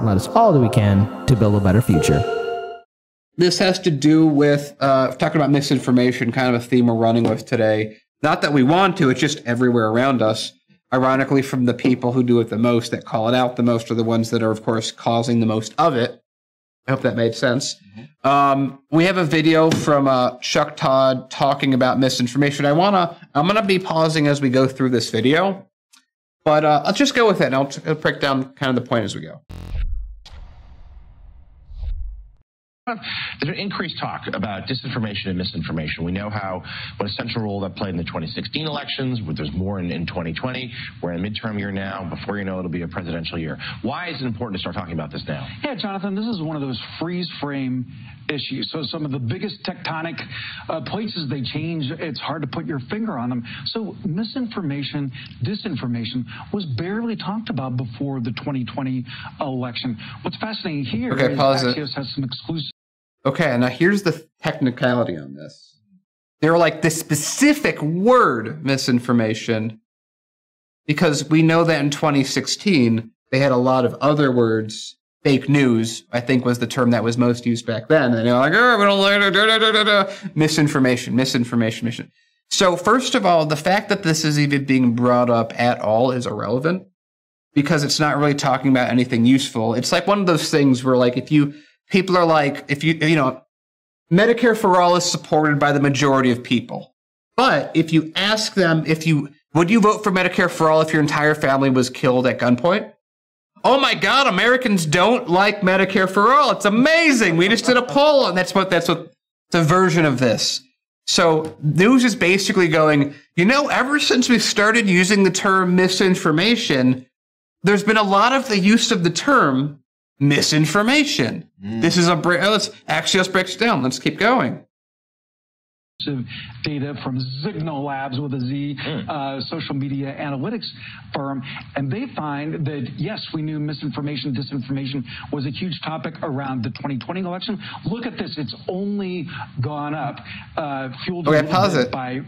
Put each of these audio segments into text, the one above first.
and let us all do we can to build a better future. This has to do with talking about misinformation, kind of a theme we're running with today. Not that we want to, it's just everywhere around us. Ironically, from the people who do it the most, that call it out the most, are the ones that are, of course, causing the most of it. I hope that made sense. We have a video from Chuck Todd talking about misinformation. I'm gonna be pausing as we go through this video, but let's just go with it, and I'll break down kind of the point as we go. There's increased talk about disinformation and misinformation. We know what a central role that played in the 2016 elections. There's more in 2020. We're in a midterm year now. Before you know it, it'll be a presidential year. Why is it important to start talking about this now? Yeah, Jonathan, this is one of those freeze frame issues. So some of the biggest tectonic places they change, it's hard to put your finger on them. So misinformation, disinformation was barely talked about before the 2020 election. What's fascinating here is Axios has some exclusive. Okay, now here's the technicality on this. They're like the specific word misinformation, because we know that in 2016, they had a lot of other words. Fake news, I think, was the term that was most used back then. And they're like, oh, we don't like misinformation. So first of all, the fact that this is even being brought up at all is irrelevant, because it's not really talking about anything useful. It's like one of those things where, like, people are like, Medicare for all is supported by the majority of people. But if you ask them, would you vote for Medicare for all if your entire family was killed at gunpoint? Oh my God, Americans don't like Medicare for all. It's amazing. We just did a poll, and that's what it's a version of this. So news is basically going, ever since we started using the term misinformation, there's been a lot of the use of the term misinformation. This is Axios breaks it down. Let's keep going. Data from Signal Labs with a Z, social media analytics firm, and they find that, yes, we knew misinformation, disinformation was a huge topic around the 2020 election. Look at this. It's only gone up, fueled by...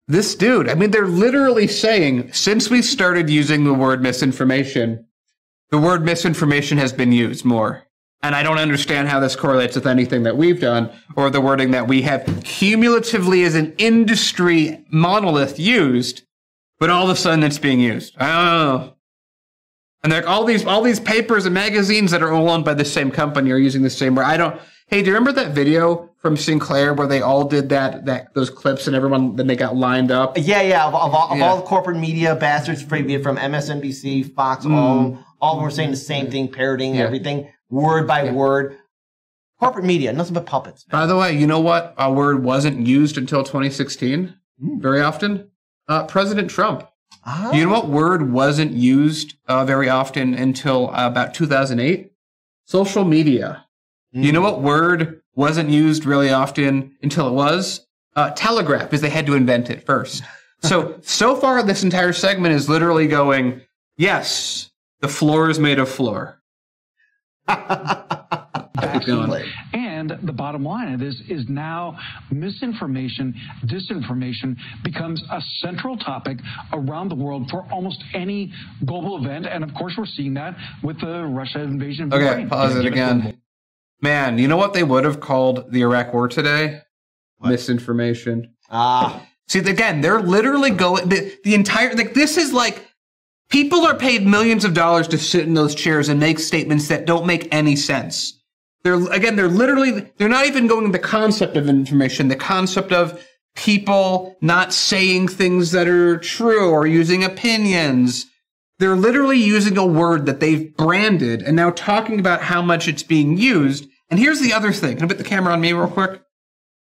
This dude, they're literally saying, since we started using the word misinformation, the word misinformation has been used more. And I don't understand how this correlates with anything that we've done or the wording that we have cumulatively as an industry monolith used, but all of a sudden it's being used. I don't know. And like all these papers and magazines that are all owned by the same company are using the same word. Hey, do you remember that video from Sinclair where they all did those clips and everyone, then they got lined up? Yeah. Of all the corporate media bastards, from MSNBC, Fox, all of them were saying the same thing, parroting everything. Word by word. Corporate media, nothing but puppets. By the way, you know what a word wasn't used until 2016? Very often? President Trump. You know what word wasn't used very often until about 2008? Social media. You know what word wasn't used really often until it was? Telegraph, because they had to invent it first. So far, this entire segment is literally going, yes, the floor is made of floor. And the bottom line of this is now misinformation, disinformation becomes a central topic around the world for almost any global event. And of course, we're seeing that with the Russia invasion of Ukraine. Okay, pause it again. Man, you know what they would have called the Iraq war today? What? Misinformation. See, again, they're literally going, the entire, this is like, people are paid millions of dollars to sit in those chairs and make statements that don't make any sense. They're not even going the concept of information, the concept of people not saying things that are true or using opinions. They're literally using a word that they've branded and now talking about how much it's being used. And here's the other thing. Can I put the camera on me real quick?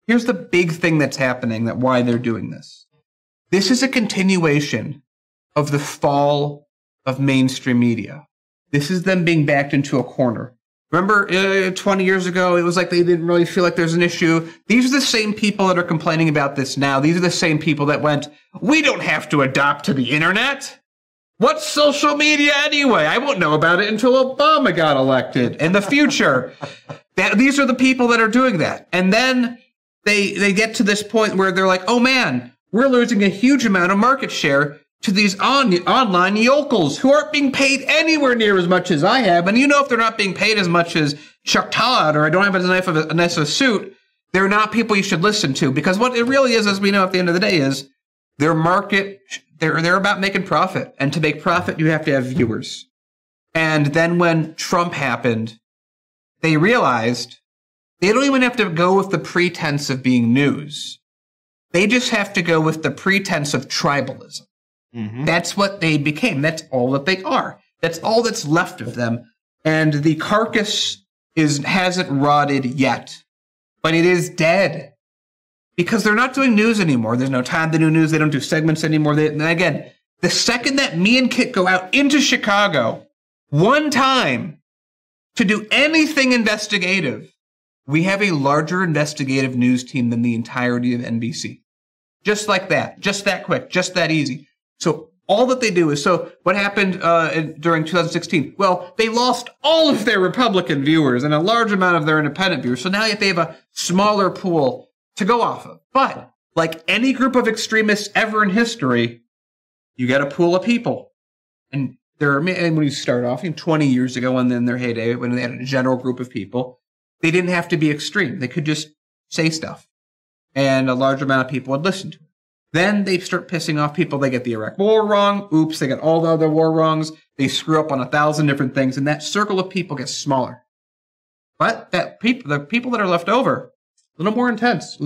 Here's the big thing that's happening, why they're doing this. This is a continuation of the fall of mainstream media. This is them being backed into a corner. Remember 20 years ago, it was like they didn't really feel like there's an issue. These are the same people that are complaining about this now. These are the same people that went, we don't have to adopt to the internet. What's social media anyway? I won't know about it until Obama got elected in the future. These are the people that are doing that. And then they get to this point where they're like, oh man, we're losing a huge amount of market share to these online yokels who aren't being paid anywhere near as much as I have. And you know, if they're not being paid as much as Chuck Todd, or I don't have a nice of a suit, they're not people you should listen to. Because what it really is, as we know at the end of the day, is their market, they're about making profit. And to make profit, you have to have viewers. And then when Trump happened, they realized they don't even have to go with the pretense of being news. They just have to go with the pretense of tribalism. Mm-hmm. That's what they became. That's all that they are. That's all that's left of them. And the carcass hasn't rotted yet, but it is dead because they're not doing news anymore. There's no time to do news. They don't do segments anymore. Again, the second that me and Kit go out into Chicago one time to do anything investigative, we have a larger investigative news team than the entirety of NBC. Just like that. Just that quick. Just that easy. So all that they do is, so what happened during 2016? Well, they lost all of their Republican viewers and a large amount of their independent viewers. So now they have a smaller pool to go off of. But like any group of extremists ever in history, you get a pool of people. And when you start off 20 years ago and then their heyday, when they had a general group of people, they didn't have to be extreme. They could just say stuff. And a large amount of people would listen to it. Then they start pissing off people. They get the Iraq war wrong. Oops, they get all the other war wrongs. They screw up on 1,000 different things. And that circle of people gets smaller. But the people that are left over, a little more intense, a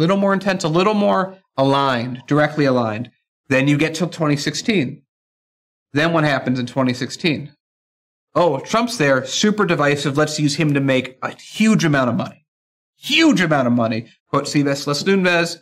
little more aligned, directly aligned. Then you get till 2016. Then what happens in 2016? Oh, Trump's there, super divisive. Let's use him to make a huge amount of money. Huge amount of money. Quote CBS Lesnunez,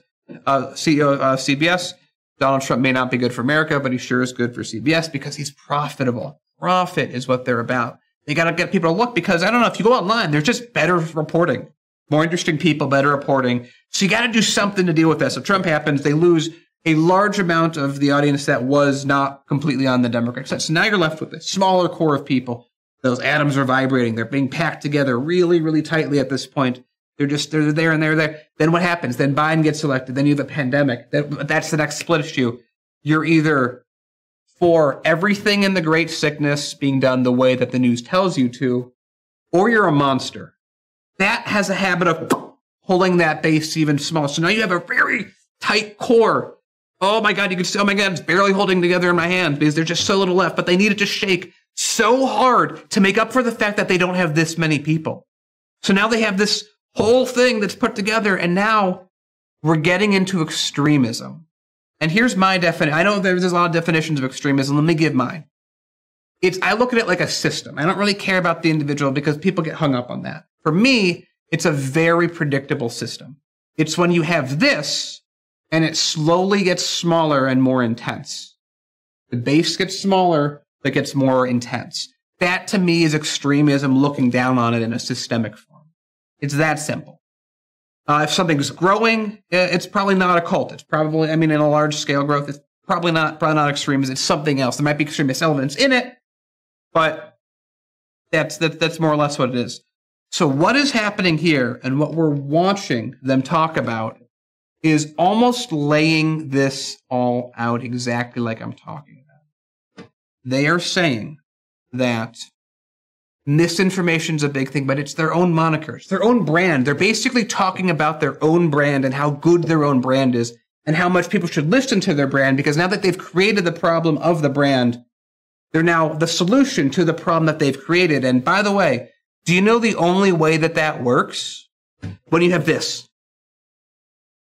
CEO of CBS. Donald Trump may not be good for America, but he sure is good for CBS because he's profitable. Profit is what they're about. They got to get people to look because, I don't know, if you go online, there's just better reporting. More interesting people, better reporting. So you got to do something to deal with that. So Trump happens, they lose a large amount of the audience that was not completely on the Democratic side. So now you're left with a smaller core of people. Those atoms are vibrating. They're being packed together really, really tightly at this point. They're there and they're there. Then what happens? Then Biden gets elected. Then you have a pandemic. That's the next split issue. You're either for everything in the great sickness being done the way that the news tells you to, or you're a monster. That has a habit of pulling that base even smaller. So now you have a very tight core. Oh my God, you can see, oh my God, it's barely holding together in my hand because there's just so little left. But they need it to shake so hard to make up for the fact that they don't have this many people. So now they have this whole thing that's put together, and now we're getting into extremism. And here's my definition. I know there's a lot of definitions of extremism. Let me give mine. I look at it like a system. I don't really care about the individual because people get hung up on that. For me, it's a very predictable system. It's when you have this, and it slowly gets smaller and more intense. The base gets smaller, but gets more intense. That, to me, is extremism looking down on it in a systemic form. It's that simple. If something's growing, it's probably not a cult. It's probably, in a large scale growth, it's probably not extremism. It's something else. There might be extremist elements in it, but that's more or less what it is. So what is happening here and what we're watching them talk about is almost laying this all out exactly like I'm talking about. They are saying that misinformation is a big thing, but it's their own monikers, their own brand. They're basically talking about their own brand and how good their own brand is and how much people should listen to their brand, because now that they've created the problem of the brand, they're now the solution to the problem that they've created. And by the way, do you know the only way that works? When you have this.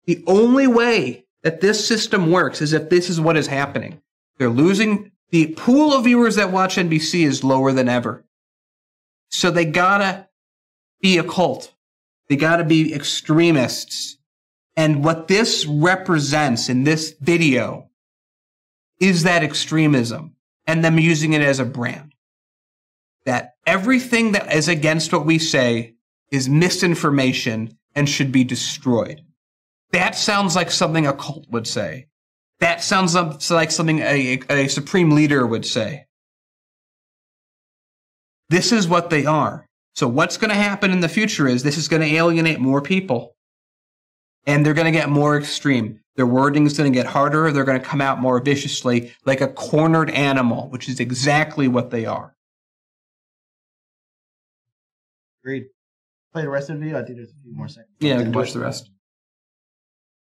The only way that this system works is if this is what is happening. They're losing. The pool of viewers that watch NBC is lower than ever. So they gotta be a cult. They gotta be extremists. And what this represents in this video is that extremism and them using it as a brand. That everything that is against what we say is misinformation and should be destroyed. That sounds like something a cult would say. That sounds like something a supreme leader would say. This is what they are. So what's going to happen in the future is this is going to alienate more people. And they're going to get more extreme. Their wording is going to get harder. They're going to come out more viciously, like a cornered animal, which is exactly what they are. Agreed. Play the rest of the video. I think there's a few more seconds. Yeah, we can watch the rest.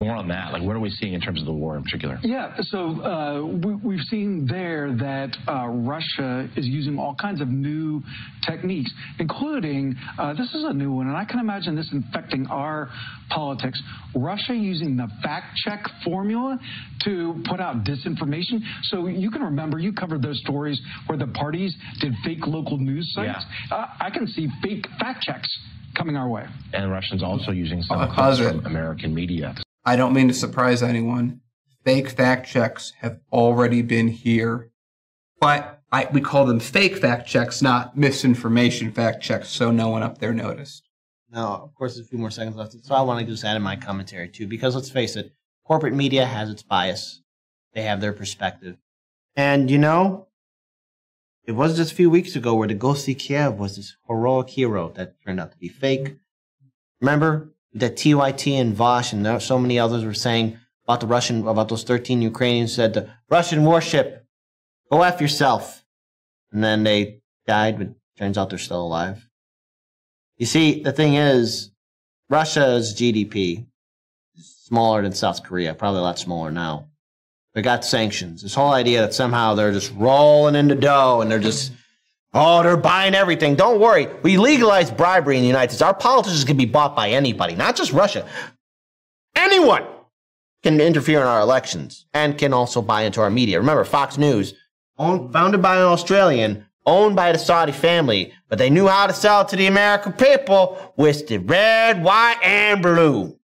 More on that, like what are we seeing in terms of the war in particular? Yeah, so we've seen there that Russia is using all kinds of new techniques, including, this is a new one, and I can imagine this infecting our politics, Russia using the fact-check formula to put out disinformation. So you can remember, you covered those stories where the parties did fake local news sites. Yeah. I can see fake fact-checks coming our way. And Russians also using some clips from American media. I don't mean to surprise anyone. Fake fact checks have already been here. But we call them fake fact checks, not misinformation fact checks, so no one up there noticed. Now, of course, there's a few more seconds left, so I want to just add in my commentary, too, because let's face it, corporate media has its bias. They have their perspective. And, you know, it was just a few weeks ago where the ghostly Kiev was this heroic hero that turned out to be fake. Remember? That TYT and Vosh and so many others were saying about those 13 Ukrainians said the Russian warship, go F yourself. And then they died, but turns out they're still alive. You see, the thing is, Russia's GDP is smaller than South Korea, probably a lot smaller now. They got sanctions. This whole idea that somehow they're just rolling in the dough and they're just, oh, they're buying everything. Don't worry. We legalized bribery in the United States. Our politicians can be bought by anybody, not just Russia. Anyone can interfere in our elections and can also buy into our media. Remember, Fox News, founded by an Australian, owned by the Saudi family, but they knew how to sell it to the American people with the red, white, and blue.